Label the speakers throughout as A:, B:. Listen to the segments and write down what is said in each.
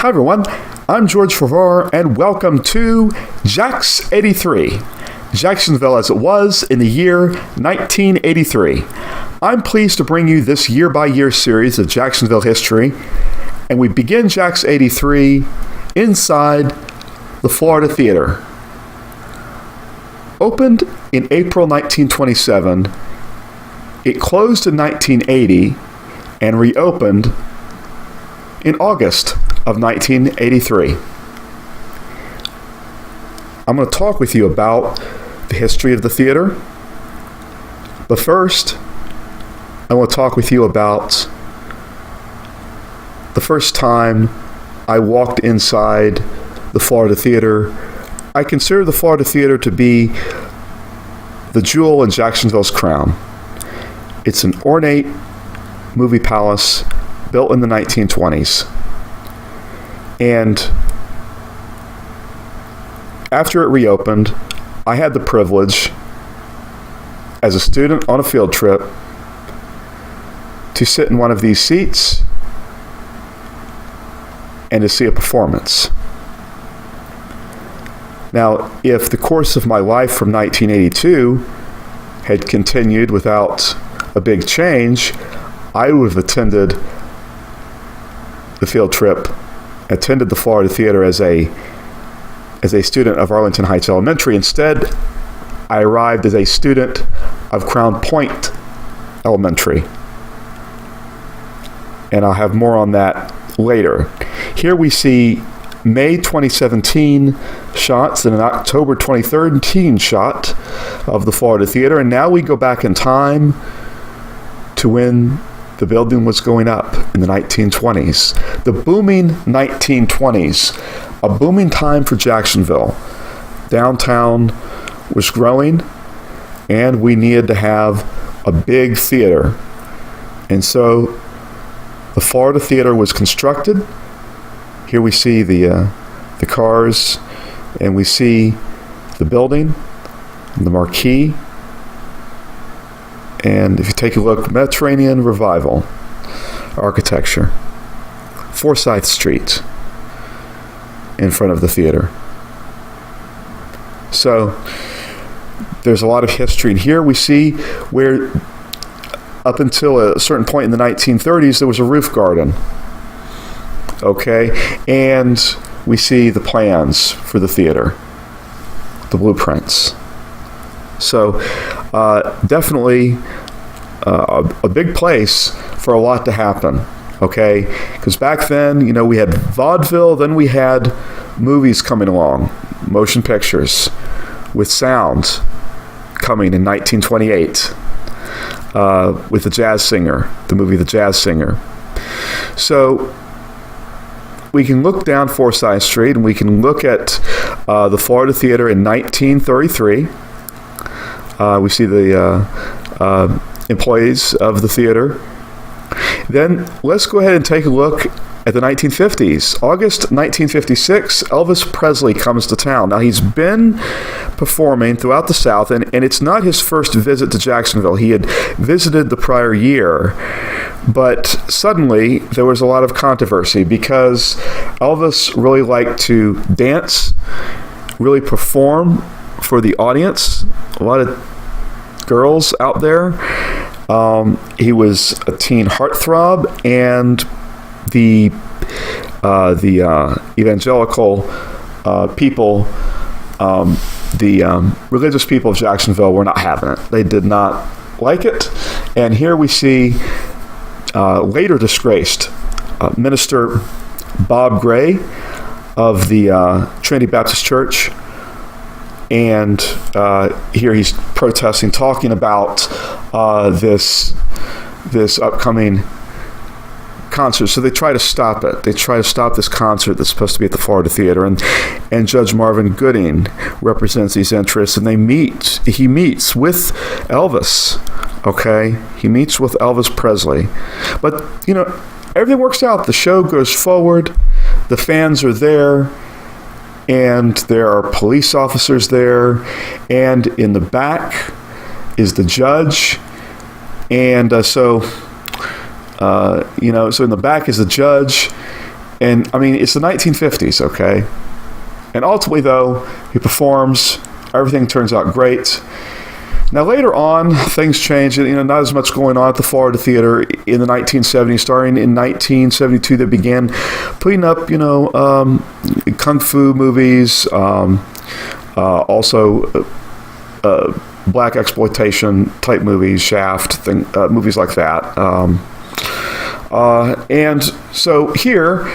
A: Hi everyone, I'm George Farrar and welcome to JAX 83, Jacksonville as it was in the year 1983. I'm pleased to bring you this year-by-year series of Jacksonville history, and we begin JAX 83 inside the Florida Theater. Opened in April 1927, it closed in 1980 and reopened in August of 1983. I'm going to talk with you about the history of the theater, but first, I want to talk with you about the first time I walked inside the Florida Theater. I consider the Florida Theater to be the jewel in Jacksonville's crown. It's an ornate movie palace built in the 1920s. And after it reopened, I had the privilege, as a student on a field trip, to sit in one of these seats and to see a performance. Now, if the course of my life from 1982 had continued without a big change, I would have attended the field trip, attended the Florida Theater as a student of Arlington Heights Elementary. Instead, I arrived as a student of Crown Point Elementary. And I'll have more on that later. Here we see May 2017 shots and an October 2013 shot of the Florida Theater. And now we go back in time to when the building was going up in the 1920s. The booming 1920s, a booming time for Jacksonville. Downtown was growing, and we needed to have a big theater. And so the Florida Theater was constructed. Here we see the cars, and we see the building, the marquee. And if you take a look, Mediterranean Revival architecture, Forsyth Street in front of the theater. So there's a lot of history. And here we see where up until a certain point in the 1930s, there was a roof garden. Okay, and we see the plans for the theater, the blueprints. So definitely a big place for a lot to happen, okay? Because back then, we had vaudeville, then we had movies coming along, motion pictures with sound coming in 1928 with The Jazz Singer, the movie The Jazz Singer. So we can look down Forsyth Street and we can look at the Florida Theater in 1933. We see the employees of the theater. Then let's go ahead and take a look at the 1950s. August 1956, Elvis Presley comes to town. Now, he's been performing throughout the South, and it's not his first visit to Jacksonville. He had visited the prior year, but suddenly there was a lot of controversy because Elvis really liked to dance, really perform for the audience. A lot of girls out there. He was a teen heartthrob, and the evangelical people, the religious people of Jacksonville were not having it. They did not like it. And here we see later disgraced Minister Bob Gray of the Trinity Baptist Church. And here he's protesting, talking about this upcoming concert. So they try to stop it. They try to stop this concert that's supposed to be at the Florida Theater. And Judge Marvin Gooding represents these interests. And he meets with Elvis. Okay? He meets with Elvis Presley. But, everything works out. The show goes forward. The fans are there. And there are police officers there, and in the back is the judge, and so in the back is the judge, And I mean, it's the 1950s, okay? And ultimately, though, he performs. Everything turns out great. Now, later on, things change. Not as much going on at the Florida Theater in the 1970s. Starting in 1972, they began putting up, kung fu movies, also black exploitation type movies, Shaft, movies like that. And so here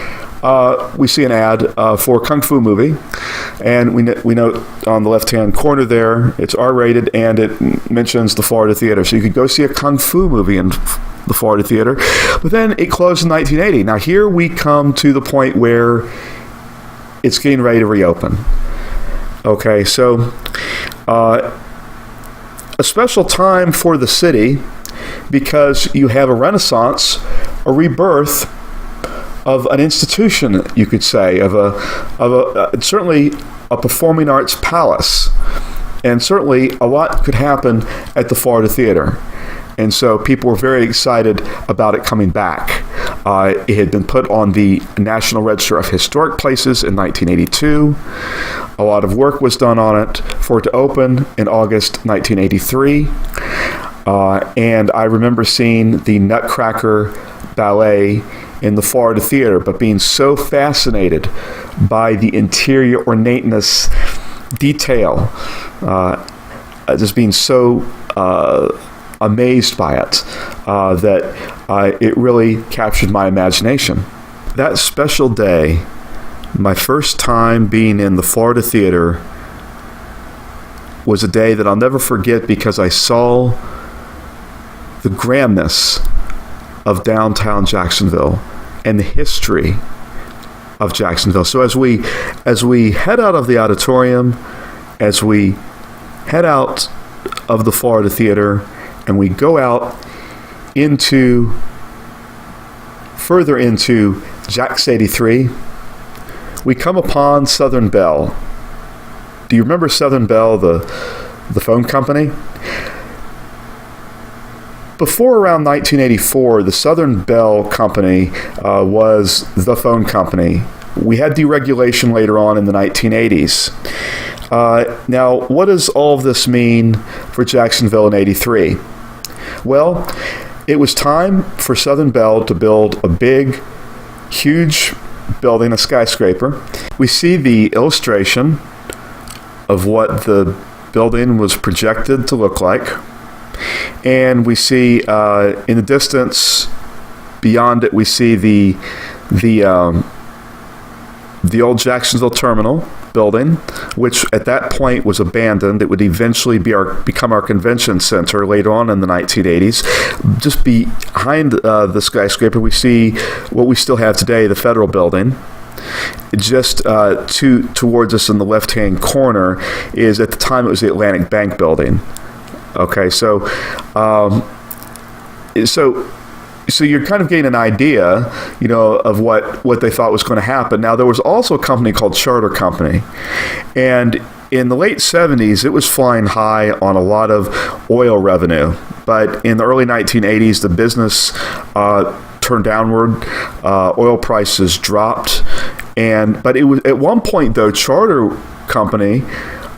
A: we see an ad for a kung fu movie, and we note on the left-hand corner there, it's R-rated, and it mentions the Florida Theater. So you could go see a kung fu movie in the Florida Theater, but then it closed in 1980. Now here we come to the point where it's getting ready to reopen. Okay, so a special time for the city, because you have a renaissance, a rebirth of an institution, you could say, of certainly a performing arts palace, and certainly a lot could happen at the Florida Theater. And so people were very excited about it coming back. It had been put on the National Register of Historic Places in 1982. A lot of work was done on it for it to open in August 1983. And I remember seeing the Nutcracker Ballet in the Florida Theater, but being so fascinated by the interior ornateness, detail, just being so amazed by it, that it really captured my imagination. That special day, my first time being in the Florida Theater, was a day that I'll never forget, because I saw the grandness of downtown Jacksonville and the history of Jacksonville. So as we head out of the auditorium, as we head out of the Florida Theater, and we go out further into JAX 83, we come upon Southern Bell. Do you remember Southern Bell, the phone company? Before around 1984, the Southern Bell Company was the phone company. We had deregulation later on in the 1980s. Now, what does all of this mean for Jacksonville in 83? Well, it was time for Southern Bell to build a big, huge building, a skyscraper. We see the illustration of what the building was projected to look like. And we see in the distance beyond it, we see the old Jacksonville Terminal building, which at that point was abandoned. It would eventually become our convention center later on in the 1980s. Just behind the skyscraper, we see what we still have today, the Federal Building. Just towards us in the left-hand corner is, at the time, it was the Atlantic Bank Building. Okay, so you're kind of getting an idea, of what they thought was going to happen. Now, there was also a company called Charter Company, and in the late 70s, it was flying high on a lot of oil revenue. But in the early 1980s, the business turned downward. Oil prices dropped, but it was at one point, though, Charter Company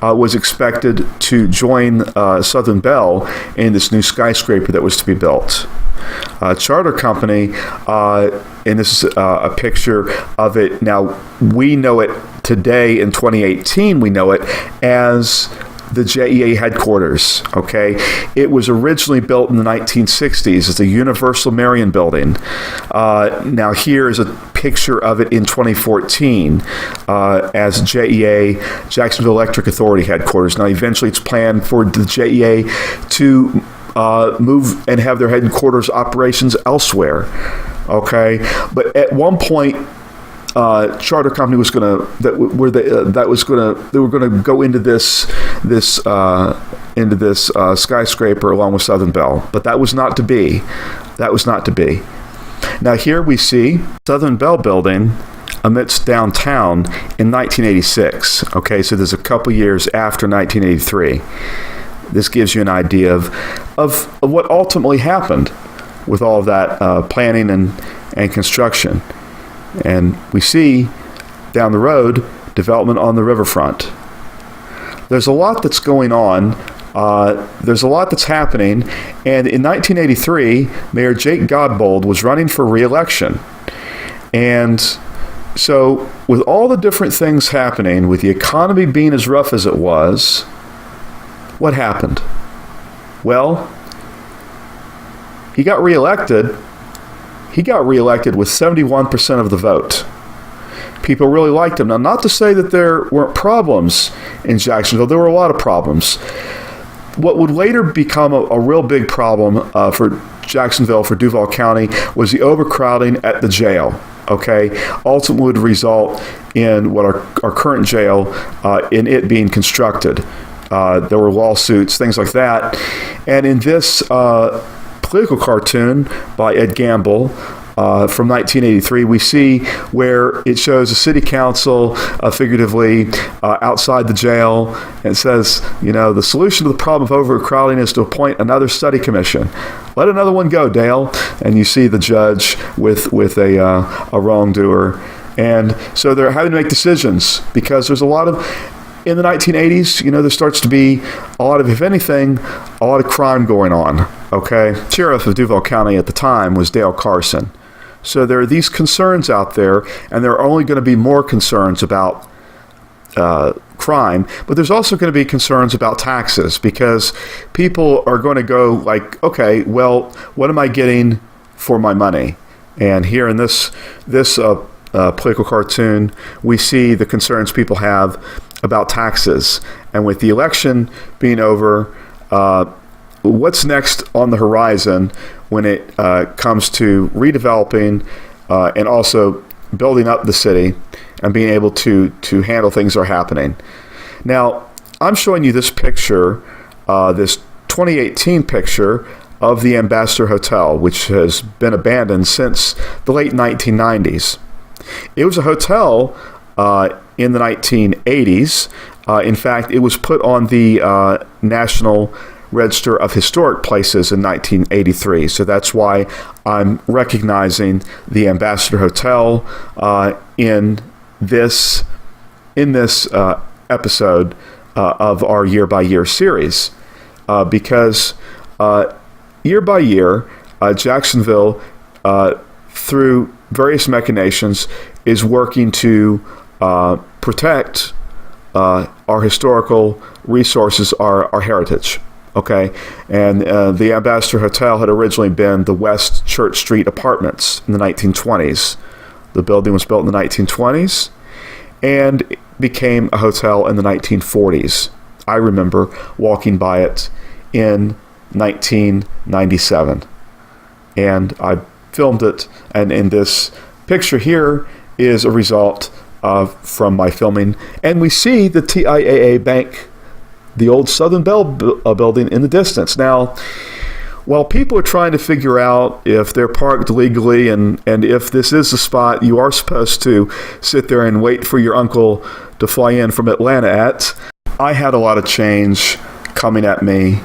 A: was expected to join Southern Bell in this new skyscraper that was to be built. Charter Company, and this is a picture of it. Now, we know it today in 2018, we know it as the JEA headquarters, okay? It was originally built in the 1960s as the Universal Marion Building. Now, here is a picture of it in 2014 as JEA, Jacksonville Electric Authority headquarters. Now, eventually it's planned for the JEA to move and have their headquarters operations elsewhere, okay? But at one point, Charter Company was going to they were going to go into this skyscraper along with Southern Bell, but that was not to be. Now here we see Southern Bell Building amidst downtown in 1986. Okay, so there's a couple years after 1983. This gives you an idea of what ultimately happened with all of that planning and construction. And we see down the road development on the riverfront. There's a lot that's going on. There's a lot that's happening. And in 1983, Mayor Jake Godbold was running for re-election. And so with all the different things happening, with the economy being as rough as it was, what happened? Well, he got reelected. He got reelected with 71% of the vote. People really liked him. Now, not to say that there weren't problems in Jacksonville. There were a lot of problems. What would later become a real big problem for Jacksonville, for Duval County, was the overcrowding at the jail. Okay, ultimately would result in what our current jail, in it being constructed. There were lawsuits, things like that. And in this political cartoon by Ed Gamble from 1983, we see where it shows the city council figuratively outside the jail, and it says, the solution to the problem of overcrowding is to appoint another study commission. Let another one go, Dale. And you see the judge with a wrongdoer. And so they're having to make decisions because there's a lot of, in the 1980s, there starts to be a lot of, if anything, a lot of crime going on, okay? Sheriff of Duval County at the time was Dale Carson. So there are these concerns out there, and there are only going to be more concerns about crime, but there's also going to be concerns about taxes, because people are going to go like, okay, well, what am I getting for my money? And here in this political cartoon, we see the concerns people have about taxes. And with the election being over, what's next on the horizon when it comes to redeveloping and also building up the city and being able to handle things that are happening. Now, I'm showing you this picture, this 2018 picture of the Ambassador Hotel, which has been abandoned since the late 1990s. It was a hotel in the 1980s. In fact, it was put on the National Register of Historic Places in 1983. So that's why I'm recognizing the Ambassador Hotel in this episode of our Year by Year series, because year by year, Jacksonville, through various machinations, is working to protect our historical resources, our heritage. Okay, and the Ambassador Hotel had originally been the West Church Street Apartments in the 1920s. The building was built in the 1920s and became a hotel in the 1940s. I remember walking by it in 1997, and I filmed it, and in this picture here is a result from my filming, and we see the TIAA Bank, the old Southern Bell building in the distance. Now, while people are trying to figure out if they're parked legally and if this is the spot you are supposed to sit there and wait for your uncle to fly in from Atlanta at, I had a lot of change coming at me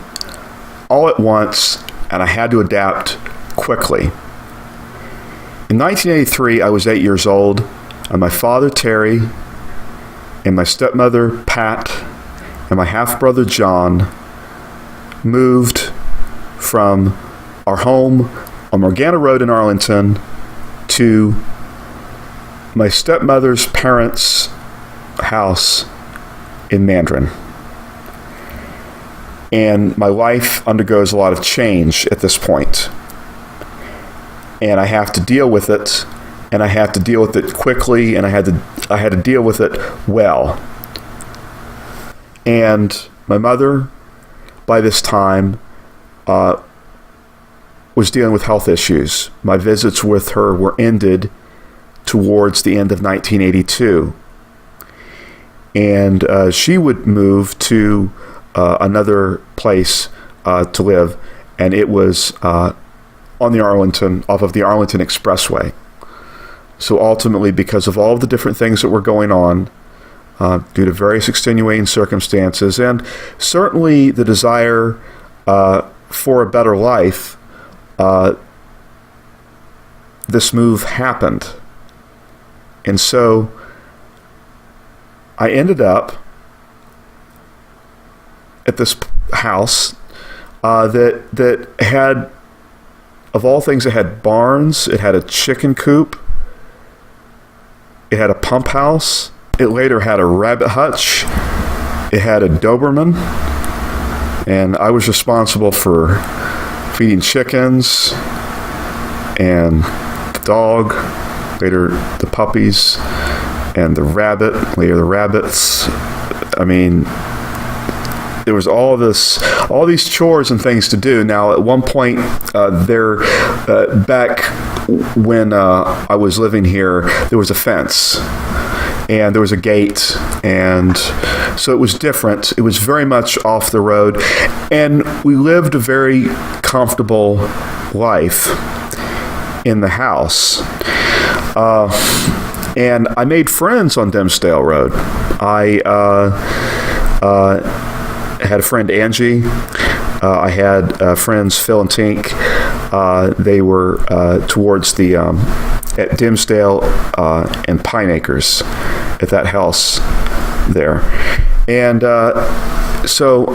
A: all at once, and I had to adapt quickly. In 1983, I was 8 years old, and my father, Terry, and my stepmother, Pat, and my half-brother, John, moved from our home on Morgana Road in Arlington to my stepmother's parents' house in Mandarin. And my life undergoes a lot of change at this point. And I have to deal with it, and I have to deal with it quickly, and I had to deal with it well. And my mother, by this time, was dealing with health issues. My visits with her were ended towards the end of 1982. And she would move to another place to live, and it was on the Arlington, off of the Arlington Expressway. So ultimately, because of all of the different things that were going on, due to various extenuating circumstances, and certainly the desire for a better life, this move happened. And so I ended up at this house that had, of all things, it had barns, it had a chicken coop, it had a pump house, it later had a rabbit hutch, it had a Doberman, and I was responsible for feeding chickens and the dog, later the puppies, and the rabbit, later the rabbits. I mean, there was all these chores and things to do. Now, at one point, back when I was living here, there was a fence, and there was a gate, and so it was different. It was very much off the road, and we lived a very comfortable life in the house. And I made friends on Dimsdale Road. I had a friend, Angie. I had friends, Phil and Tink. They were towards the at Dimsdale and Pine Acres at that house there. And so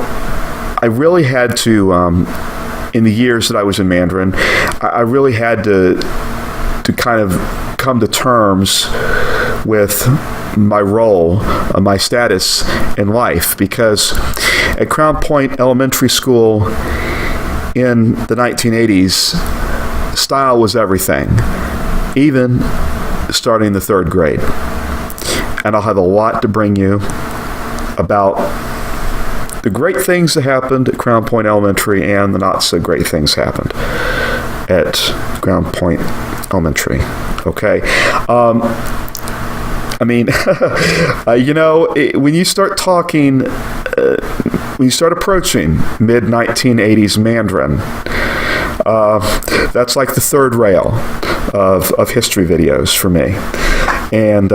A: I really had to, in the years that I was in Mandarin, I really had to kind of come to terms with my role, my status in life, because at Crown Point Elementary School in the 1980s, style was everything, even starting the third grade. And I'll have a lot to bring you about the great things that happened at Crown Point Elementary and the not so great things happened at Crown Point Elementary. Okay. I mean, when you start talking, when you start approaching mid-1980s Mandarin, that's like the third rail of history videos for me. And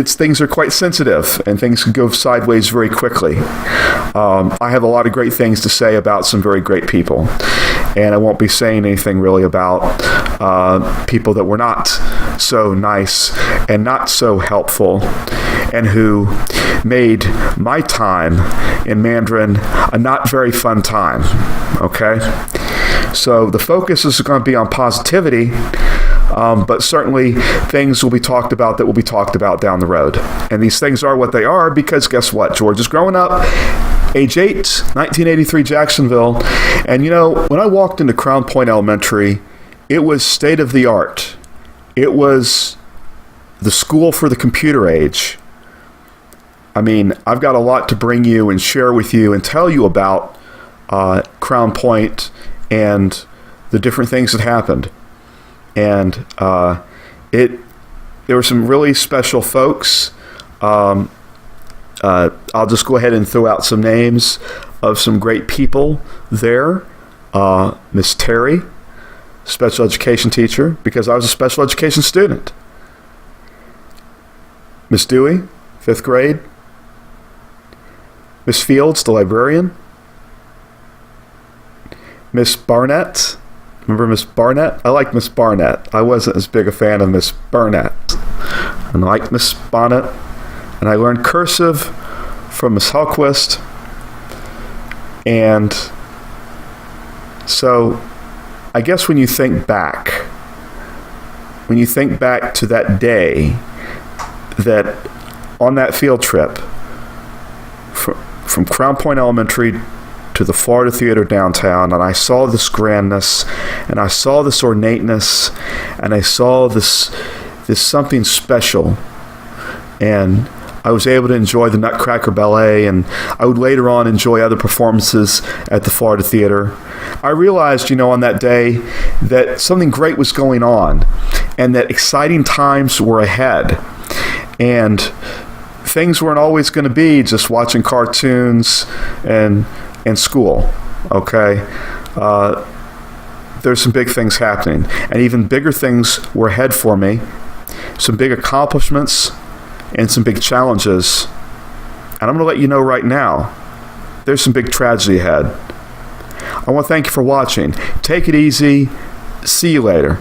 A: things are quite sensitive, and things can go sideways very quickly. I have a lot of great things to say about some very great people, and I won't be saying anything really about people that were not so nice and not so helpful, and who made my time in Mandarin a not very fun time. Okay? So the focus is going to be on positivity, but certainly things will be talked about that will be talked about down the road. And these things are what they are because guess what? George is growing up, age 8, 1983 Jacksonville. And when I walked into Crown Point Elementary, it was state of the art. It was the school for the computer age. I mean, I've got a lot to bring you and share with you and tell you about Crown Point and the different things that happened. And there were some really special folks. I'll just go ahead and throw out some names of some great people there. Miss Terry, special education teacher, because I was a special education student. Miss Dewey, 5th grade. Miss Fields, the librarian. Miss Barnett. Remember Miss Barnett? I liked Miss Barnett. I wasn't as big a fan of Miss Burnett. I liked Miss Bonnet. And I learned cursive from Miss Hellquist. And so I guess when you think back to that day, that on that field trip from Crown Point Elementary to the Florida Theater downtown, and I saw this grandness, and I saw this ornateness, and I saw this something special, and I was able to enjoy the Nutcracker Ballet, and I would later on enjoy other performances at the Florida Theater. I realized, on that day that something great was going on, and that exciting times were ahead, and things weren't always going to be just watching cartoons and school, okay? There's some big things happening, and even bigger things were ahead for me, some big accomplishments and some big challenges. And I'm going to let you know right now, there's some big tragedy ahead. I want to thank you for watching. Take it easy. See you later.